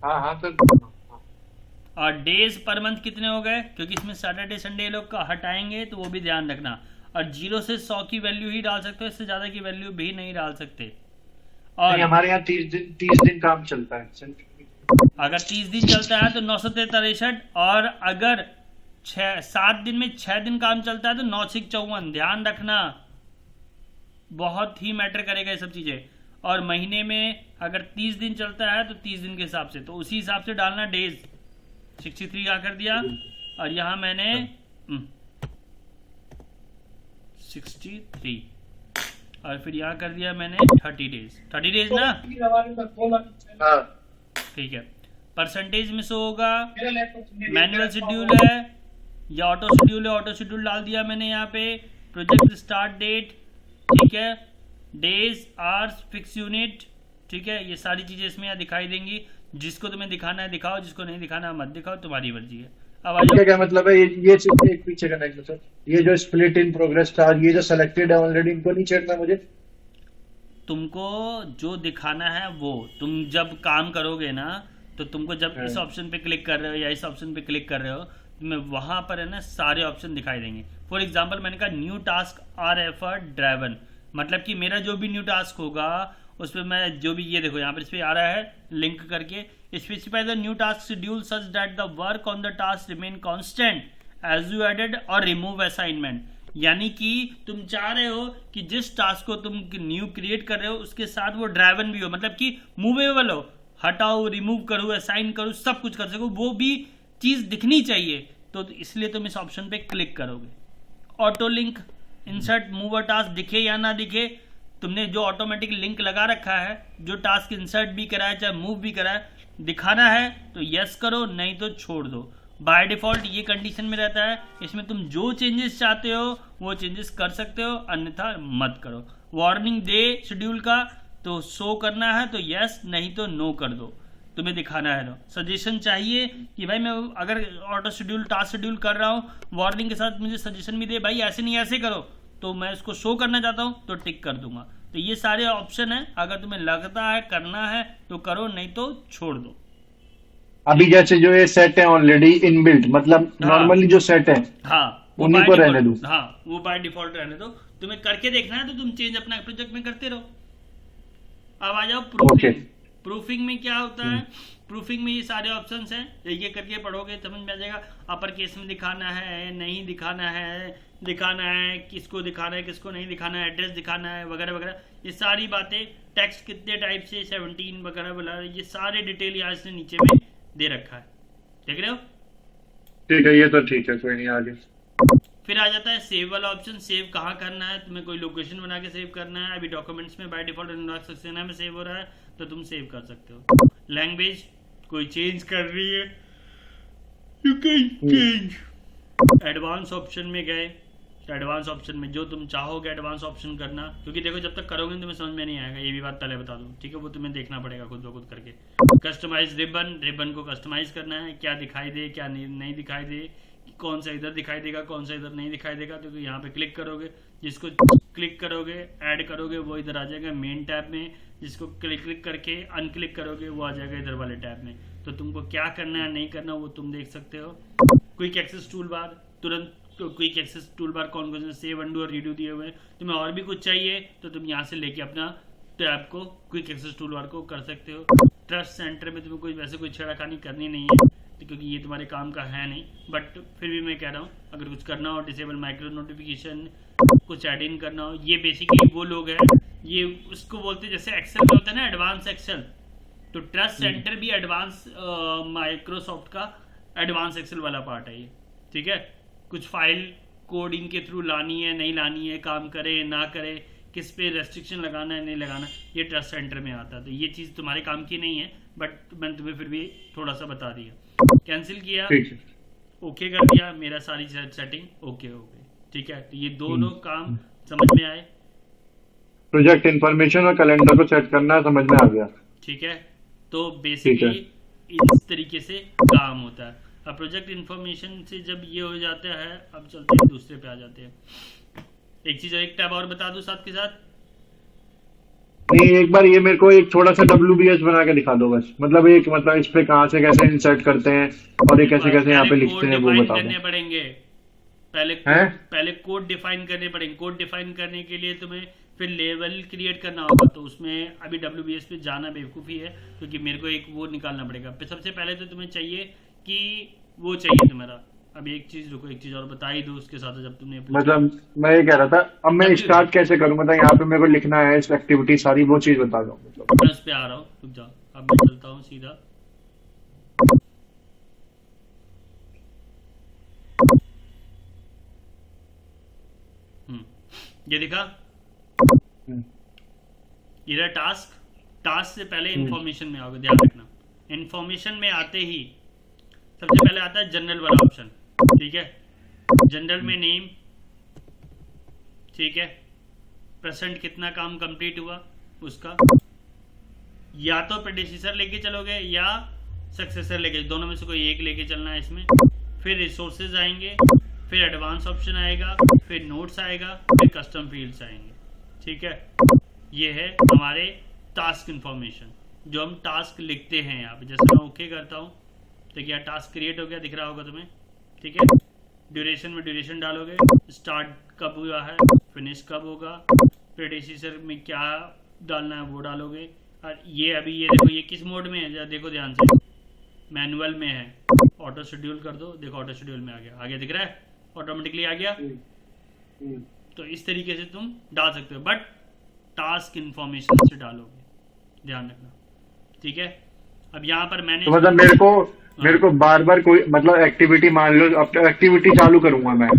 हाँ सर। और डेज पर मंथ कितने हो गए? क्योंकि इसमें सैटरडे संडे लोग का हटाएंगे तो वो भी ध्यान रखना। और 0 से 100 की वैल्यू ही डाल सकते हो, इससे ज्यादा की वैल्यू भी नहीं डाल सकते। और हमारे यहाँ 30 दिन काम चलता है। अगर 30 दिन चलता है तो 963, और अगर 7 दिन में 6 दिन काम चलता है तो 9 6 54। ध्यान रखना, बहुत ही मैटर करेगा ये सब चीजें। और महीने में अगर 30 दिन चलता है तो 30 दिन के हिसाब से, तो उसी हिसाब से डालना डेज। 63 का कर दिया और यहाँ मैंने 63 और फिर यहाँ कर दिया मैंने 30 डेज। 30 डेज ना? ठीक है, परसेंटेज में शो होगा, मैनुअल शेड्यूल है या ऑटो शेड्यूल है, ऑटो शेड्यूल डाल दिया मैंने यहाँ पे। प्रोजेक्ट स्टार्ट डेट, ठीक है, डेज आवर्स फिक्स यूनिट, ठीक है, ये सारी चीजें इसमें यहाँ दिखाई देंगी। जिसको तुम्हें दिखाना है दिखाओ, जिसको नहीं दिखाना है मत दिखाओ, तुम्हारी मर्जी है। अब क्या मतलब है ये एक पीछे का नेक्स्ट सर, ये जो स्प्लिट इन प्रोग्रेस था, ये जो सेलेक्टेड है ऑलरेडी, इनको नहीं छेड़ना मुझे? तुमको जो दिखाना है वो तुम जब काम करोगे ना, तो तुमको जब इस ऑप्शन पे क्लिक कर रहे हो या इस ऑप्शन पे क्लिक कर रहे हो, तुम्हें वहां पर है ना सारे ऑप्शन दिखाई देंगे। फॉर एग्जांपल मैंने कहा new task our effort driven, मतलब कि मेरा जो भी न्यू टास्क होगा उस पर मैं जो भी, ये देखो यहाँ पर इस पर आ रहा है लिंक करके, specify the new task schedule such that the work on the task remain constant as you added और रिमूव असाइनमेंट। यानी कि तुम चाह रहे हो कि जिस टास्क को तुम न्यू क्रिएट कर रहे हो उसके साथ वो ड्राइवन भी हो, मतलब कि मूवेबल हो, हटाओ, रिमूव करो, असाइन करो, सब कुछ कर सको, वो भी चीज दिखनी चाहिए। तो इसलिए तुम इस ऑप्शन पे क्लिक करोगे। Auto link insert mover task दिखे या ना दिखे, तुमने जो ऑटोमेटिक लिंक लगा रखा है, जो टास्क इंसर्ट भी करा है चाहे मूव भी करा है, दिखाना है तो यस करो, नहीं तो छोड़ दो। बाय डिफॉल्ट ये कंडीशन में रहता है, इसमें तुम जो चेंजेस चाहते हो वो चेंजेस कर सकते हो, अन्यथा मत करो। वार्निंग दे शेड्यूल का, तो शो करना है तो यस, नहीं तो नो कर दो, तुम्हें दिखाना है। सजेशन चाहिए कि भाई मैं अगर ऑटो शेड्यूल टास्क शेड्यूल कर रहा हूँ, वार्निंग के साथ मुझे सजेशन भी दे भाई ऐसे नहीं ऐसे करो, तो मैं इसको शो करना चाहता हूँ तो टिक कर दूंगा। तो ये सारे ऑप्शन है, अगर तुम्हें लगता है करना है तो करो, नहीं तो छोड़ दो। अभी जैसे जो ये सेट है ऑलरेडी इनबिल्ट, मतलब नॉर्मली जो सेट है हाँ उन्हीं को रहने दो। हाँ वो बाय डिफॉल्ट रहने दो, तुम्हें करके देखना है तो तुम चेंज अपना प्रोजेक्ट में करते रहो। अब आ जाओ प्रूफिंग। प्रूफिंग में क्या होता है? प्रूफिंग में ये सारे ऑप्शंस हैं, एक एक करके पढ़ोगे समझ में आ जाएगा। अपर केस में दिखाना है, नहीं दिखाना है, किसको दिखाना है, किसको नहीं दिखाना है, एड्रेस दिखाना है, वगैरह वगैरह, ये सारी बातें। टेक्स्ट कितने टाइप से 17 वगैरह वगैरह, ये सारे डिटेल यहाँ से नीचे में दे रखा है, देख रहे हो? ठीक है, ये तो ठीक है, कोई नहीं, आगे। फिर आ जाता है सेव वाला ऑप्शन। सेव कहाँ करना है? तुम्हें कोई लोकेशन बना के सेव करना है। अभी डॉक्यूमेंट्स में बाय डिफॉल्ट अनुराग सक्सेना में सेव हो रहा है, तो तुम सेव कर सकते हो। लैंग्वेज कोई चेंज कर रही है, you can change. Advance option में गए, एडवांस ऑप्शन में जो तुम चाहोगे एडवांस ऑप्शन करना, क्योंकि देखो जब तक करोगे तुम्हें समझ में नहीं आएगा, ये भी बात पहले बता दूं, ठीक है? वो तुम्हें देखना पड़ेगा खुद ब खुद करके। कस्टमाइज रिबन, रिबन को कस्टमाइज करना है, क्या दिखाई दे क्या नहीं दिखाई दे, कौन सा इधर दिखाई देगा कौन सा इधर नहीं दिखाई देगा। तो यहाँ पे क्लिक करोगे, जिसको क्लिक करोगे ऐड करोगे वो इधर आ जाएगा मेन टैब में, जिसको क्लिक करके अनक्लिक करोगे वो आ जाएगा इधर वाले टैब में। तो तुमको क्या करना है नहीं करना वो तुम देख सकते हो। क्विक एक्सेस टूल बार, तुरंत क्विक एक्सेस टूल बार कौन कौन से सेव अंडू और रीडू दिए हुए हैं। तुम्हें और भी कुछ चाहिए तो तुम यहाँ से लेके अपना टैब को क्विक एक्सेस टूल बार को कर सकते हो। ट्रस्ट सेंटर में तुम्हें कोई वैसे कोई छेड़खानी करनी नहीं है, क्योंकि ये तुम्हारे काम का है नहीं, बट फिर भी मैं कह रहा हूँ अगर कुछ करना हो, डिसेबल माइक्रो नोटिफिकेशन, कुछ ऐड इन करना हो, ये बेसिकली वो लोग हैं, ये उसको बोलते हैं जैसे एक्सेल में होता है ना एडवांस एक्सेल, तो ट्रस्ट सेंटर भी एडवांस माइक्रोसॉफ्ट का एडवांस एक्सेल वाला पार्ट है ये, ठीक है? कुछ फाइल कोडिंग के थ्रू लानी है नहीं लानी है, काम करे ना करे, किस पे रेस्ट्रिक्शन लगाना है नहीं लगाना, ये ट्रस्ट सेंटर में आता है। तो ये चीज़ तुम्हारे काम की नहीं है, बट मैंने तुम्हें फिर भी थोड़ा सा बता दिया। कैंसिल किया, ओके कर दिया, मेरा सारी सेटिंग ओके हो गई, ठीक है? तो ये दोनों काम समझ में आए। प्रोजेक्ट इन्फॉर्मेशन और कैलेंडर को सेट करना है, समझ में आ गया, ठीक है? तो बेसिकली इस तरीके से काम होता है। अब प्रोजेक्ट इन्फॉर्मेशन से जब ये हो जाता है, अब चलते हैं दूसरे पे आ जाते हैं। एक चीज एक टैब और बता दूं साथ के साथ। नहीं, एक बार ये मेरे को एक थोड़ा सा WBS बना के दिखा दो बस, मतलब एक मतलब इस पे कहाँ से कैसे इंसर्ट करते हैं और ये कैसे कैसे यहाँ पे लिखते हैं वो बता दो। पड़ेंगे पहले कोड डिफाइन करने पड़ेंगे। कोड डिफाइन करने के लिए तुम्हें फिर लेवल क्रिएट करना होगा, तो उसमें अभी WBS पे जाना बेवकूफ़ी है, क्योंकि मेरे को एक वो निकालना पड़ेगा। सबसे पहले तो तुम्हें चाहिए कि वो चाहिए तुम्हारा, अभी एक चीज रुको, एक चीज और बता ही दो उसके साथ जब तुमने मतलब मैं ये कह रहा था अब मैं स्टार्ट कैसे करूं, मतलब यहाँ पे मेरे को लिखना है इस एक्टिविटी सारी वो चीज बता दो। मतलब मैं उस पे आ रहा हूँ, रुक जाओ, अब मैं चलता हूँ सीधा। ये दिखा इधर टास्क से पहले इंफॉर्मेशन में आओगे, ध्यान रखना। इंफॉर्मेशन में आते ही सबसे पहले आता है जनरल वाला ऑप्शन, ठीक है? जनरल में नेम, ठीक है? प्रेजेंट कितना काम कंप्लीट हुआ उसका, या तो प्रेडिसेसर लेके चलोगे या सक्सेसर लेके, दोनों में से कोई एक लेके चलना है इसमें। फिर रिसोर्सेज आएंगे, फिर एडवांस ऑप्शन आएगा, फिर नोट्स आएगा, फिर कस्टम फील्ड्स आएंगे, ठीक है? ये है हमारे टास्क इन्फॉर्मेशन, जो हम टास्क लिखते हैं यहाँ पे। जैसे मैं ओके करता हूँ, देखिए यहाँ टास्क क्रिएट हो गया, दिख रहा होगा तुम्हें, ठीक है। ड्यूरेशन में ड्यूरेशन डालोगे, स्टार्ट कब हुआ है, फिनिश कब होगा, प्रेडिसेसर में क्या डालना है वो डालोगे। और ये अभी ये देखो ये किस मोड में है, जरा देखो ध्यान से, मैनुअल में है। ऑटो शेड्यूल कर दो, देखो ऑटो शेड्यूल में आ गया, आगे दिख रहा है, ऑटोमेटिकली आ गया। तो इस तरीके से तुम डाल सकते हो, बट टास्क इन्फॉर्मेशन से डालोगे, ध्यान रखना, ठीक है। अब यहाँ पर मैंने तो मतलब मेरे को बार बार कोई मतलब एक्टिविटी, मान लो अब एक्टिविटी चालू करूंगा मैं,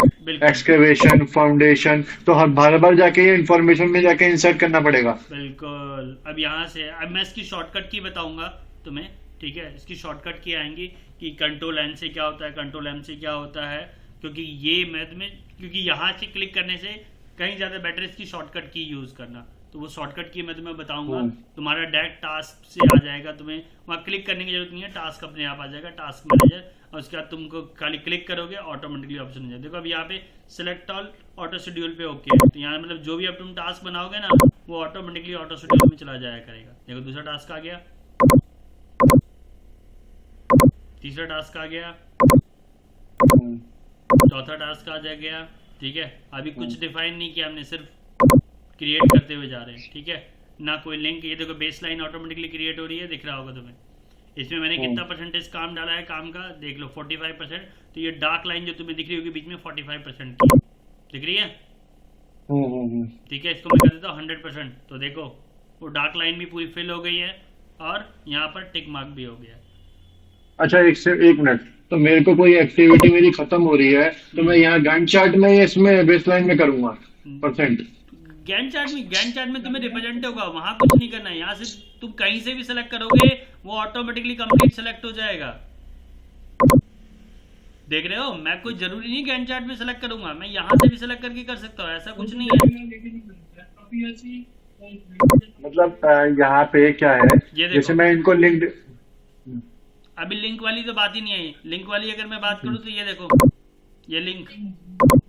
एक्सकेवेशन, फाउंडेशन, तो हर बार बार जाके ये इन्फॉर्मेशन में जाके इंसर्ट करना पड़ेगा। बिल्कुल। अब यहाँ से अब मैं इसकी शॉर्टकट की बताऊंगा तुम्हें, ठीक है। इसकी शॉर्टकट की आएंगी कि कंट्रोल एन से क्या होता है, कंट्रोल एम से क्या होता है, क्योंकि ये मैं तुम्हें, क्योंकि यहाँ से क्लिक करने से कहीं ज़्यादा बेटर इसकी शॉर्टकट की यूज़ करना, तो वो शॉर्टकट की मैं तुम्हें बताऊंगा। तुम्हारा डायरेक्ट टास्क से आ जाएगा, तुम्हें वहाँ क्लिक करने की जरूरत नहीं है, टास्क अपने आप आ जाएगा, टास्क मैनेजर, और उसके बाद तुमको खाली क्लिक करोगे, ऑटोमेटिकली ऑप्शन हो जाएगा। देखो अब यहाँ पे सिलेक्ट ऑल ऑटो शेड्यूल पे ओके है, तो यहाँ मतलब जो भी अब तुम टास्क बनाओगे ना, वो ऑटोमेटिकली ऑटो शेड्यूल में चला जाया करेगा। देखो दूसरा टास्क आ गया, तीसरा टास्क आ गया, चौथा टास्क आ गया, ठीक है। अभी कुछ डिफाइन नहीं किया हमने, सिर्फ क्रिएट करते हुए जा रहे हैं, ठीक है ना। कोई लिंक, ये देखो बेस लाइन ऑटोमेटिकली क्रिएट हो रही है, दिख रहा होगा तुम्हें। इसमें मैंने कितना परसेंटेज काम डाला है, काम का देख लो 45%। तो ये डार्क लाइन जो तुम्हें दिख रही होगी बीच में 45% की दिख रही है, ठीक है। इसको मैं कर देता हूँ 100%, तो देखो वो डार्क लाइन भी पूरी फिल हो गई है, और यहाँ पर टिक मार्क भी हो गया है। अच्छा एक मिनट, तो मेरे को कोई एक्टिविटी मेरी खत्म हो रही है, तो मैं यहाँ गैंट चार्ट में इसमें बेसलाइन में करूंगा परसेंट। गैंट चार्ट में तुम्हें रिप्रेजेंट होगा, वहां कुछ नहीं करना है। यहाँ से तुम कहीं से भी सेलेक्ट करोगे, वो ऑटोमेटिकली कंप्लीट सेलेक्ट हो जाएगा। देख रहे हो, मैं कोई जरूरी नहीं गैंट चार्ट में सेलेक्ट करूंगा, मैं यहाँ से भी सेलेक्ट करके कर सकता हूँ, ऐसा कुछ नहीं है। मतलब यहाँ पे क्या है, जैसे मैं इनको लिंक, अभी लिंक वाली तो बात ही नहीं आई। लिंक वाली अगर मैं बात करूं तो ये देखो, ये लिंक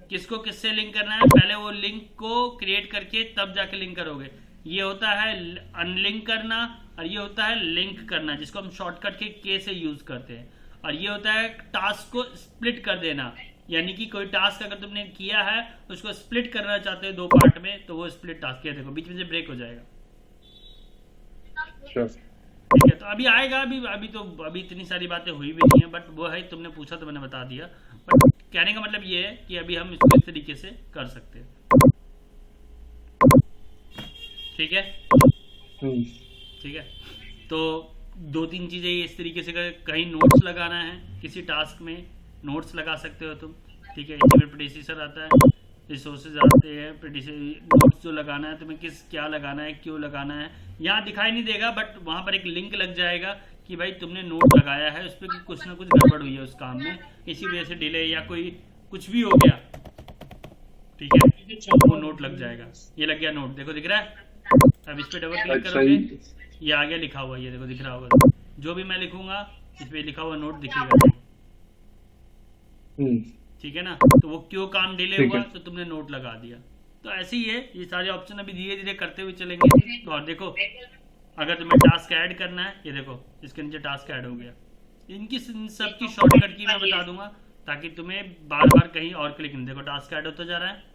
किसको किससे लिंक करना है, पहले वो लिंक को क्रिएट करके तब जाके लिंक करोगे। ये होता है अनलिंक करना, और ये होता है लिंक करना, जिसको हम शॉर्टकट के से यूज करते हैं। और ये होता है टास्क को स्प्लिट कर देना, यानी कि कोई टास्क अगर तुमने किया है उसको स्प्लिट करना चाहते हो 2 पार्ट में, तो वो स्प्लिट टास्क है। देखो बीच में से ब्रेक हो जाएगा, ठीक है। तो अभी आएगा, अभी इतनी सारी बातें हुई भी नहीं है, बट वो है, तुमने पूछा तो मैंने बता दिया। बट कहने का मतलब ये है कि अभी हम इसको इस तरीके से कर सकते हैं, ठीक है, ठीक है। तो 2-3 चीजें इस तरीके से, कहीं नोट्स लगाना है किसी टास्क में, नोट्स लगा सकते हो तुम, ठीक है। इसमें प्रेडिसेसर आता है, रिसोर्सेज आते हैं, नोट्स जो लगाना है तुम्हें, क्या लगाना है, क्यों लगाना है, यहाँ दिखाई नहीं देगा, बट वहाँ पर एक लिंक लग जाएगा कि भाई तुमने नोट लगाया है, उस पर कुछ ना कुछ गड़बड़ हुई है उस काम में, इसी वजह से डिले या कोई कुछ भी हो गया, ठीक है, वो नोट लग जाएगा। ये लग गया नोट, देखो दिख रहा है। अब इस पे डबल क्लिक करोगे, ये आ गया लिखा हुआ, ये देखो दिख रहा होगा। जो भी मैं लिखूंगा इस पे लिखा हुआ नोट दिखेगा, ठीक है ना। तो वो क्यों काम डिले हुआ, तो तुमने नोट लगा दिया। तो ऐसे ही है, ये सारे ऑप्शन अभी धीरे धीरे करते हुए चलेंगे। तो और देखो, अगर तुम्हें टास्क ऐड करना है, ये देखो इसके नीचे टास्क ऐड हो गया। इनकी सबकी शॉर्टकट की मैं बता दूंगा, ताकि तुम्हें बार बार कहीं और क्लिक नहीं। देखो टास्क ऐड होता जा रहा है,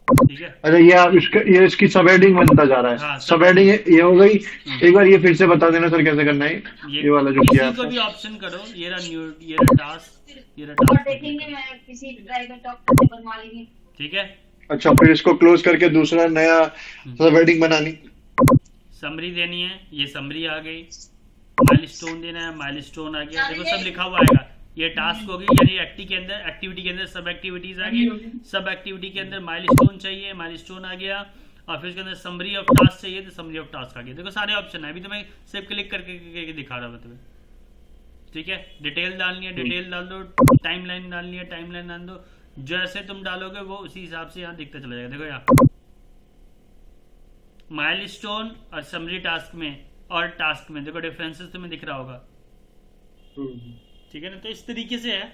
ठीक है। अच्छा ये इसकी सब हेडिंग बनता जा रहा है। हाँ, सब हेडिंग ये हो गई। एक बार ये फिर से बता देना सर कैसे करना है, ये वाला जो किया आपने। भी ऑप्शन करो, ये रहा न्यू, ये रहा टास्क, ये रहा टास्क, देखेंगे मैं किसी ड्राइवर टॉप पे बनवा लेंगे, ठीक है। अच्छा, फिर इसको क्लोज करके दूसरा नया सब हेडिंग बनानी, समरी देनी है, ये समरी आ गई। माइलस्टोन देना है, माइलस्टोन आ गया, देखो सब लिखा हुआ आएगा। ये टास्क होगी, यानी एक्टिविटी के अंदर सब एक्टिविटीज आ गई। सब एक्टिविटी के अंदर माइलस्टोन चाहिए, माइलस्टोन आ गया, और फिर उसके अंदर समरी ऑफ टास्क चाहिए, तो समरी ऑफ टास्क आ गया। देखो सारे ऑप्शन है, अभी तो मैं सिर्फ क्लिक करके दिखा रहा हूँ तुम्हें, ठीक है। डिटेल डालनी है, डिटेल डाल दो, टाइमलाइन डालनी है, टाइमलाइन डाल दो। जैसे तुम डालोगे वो उसी हिसाब से यहाँ दिखता चला जाएगा। देखो यहाँ माइलस्टोन और समरी टास्क में और टास्क में देखो डिफरेंसेस तुम्हें दिख रहा होगा, ठीक है ना। तो इस तरीके से है,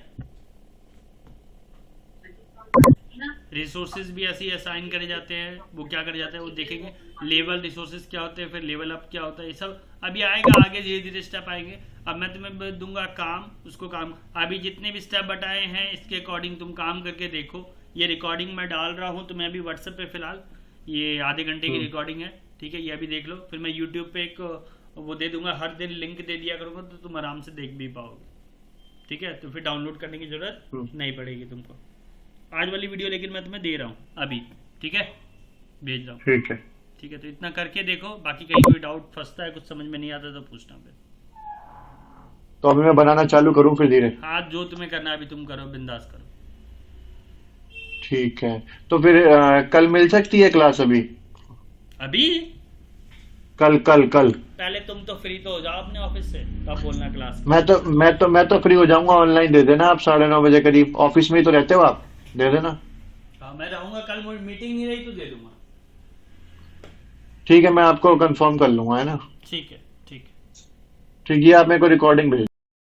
रिसोर्सेज भी ऐसे ही असाइन करे जाते हैं, वो क्या करे जाते हैं वो देखेंगे, लेवल रिसोर्सेज क्या होते हैं, फिर लेवल अप क्या होता है, ये सब अभी आएगा आगे, धीरे धीरे स्टेप आएंगे। अब मैं तुम्हें दूंगा काम, उसको काम, अभी जितने भी स्टेप बताए हैं इसके अकॉर्डिंग तुम काम करके देखो। ये रिकॉर्डिंग मैं डाल रहा हूँ तुम्हें अभी व्हाट्सएप पे फिलहाल, ये आधे घंटे की रिकॉर्डिंग है, ठीक है, ये अभी देख लो, फिर मैं यूट्यूब पे एक वो दे दूंगा, हर दिन लिंक दे दिया करूँगा तो तुम आराम से देख भी पाओगे, ठीक है। तो फिर डाउनलोड करने की जरूरत नहीं पड़ेगी तुमको। आज वाली वीडियो लेकिन मैं तुम्हें दे रहा हूँ अभी, ठीक है, भेज रहा हूँ, ठीक है, ठीक है। तो इतना करके देखो, बाकी कहीं कोई डाउट फंसता है, कुछ समझ में नहीं आता तो पूछना फिर। तो अभी मैं बनाना चालू करूँ फिर धीरे? हाँ, जो तुम्हें करना है अभी तुम करो, बिंदास करो। ठीक है, तो फिर कल मिल सकती है क्लास? अभी कल कल कल पहले तुम तो फ्री तो हो जाओ अपने ऑफिस से, तब बोलना क्लास। मैं तो फ्री हो जाऊंगा, ऑनलाइन दे देना आप 9:30 बजे करीब, ऑफिस में ही तो रहते हो आप, दे देना। हाँ, मैं रहूंगा, कल मीटिंग नहीं रही तो दे दूंगा। ठीक है, मैं आपको कंफर्म कर लूंगा, है ना? ठीक है, ठीक है। ठीक है, आप मेरे को रिकॉर्डिंग भेज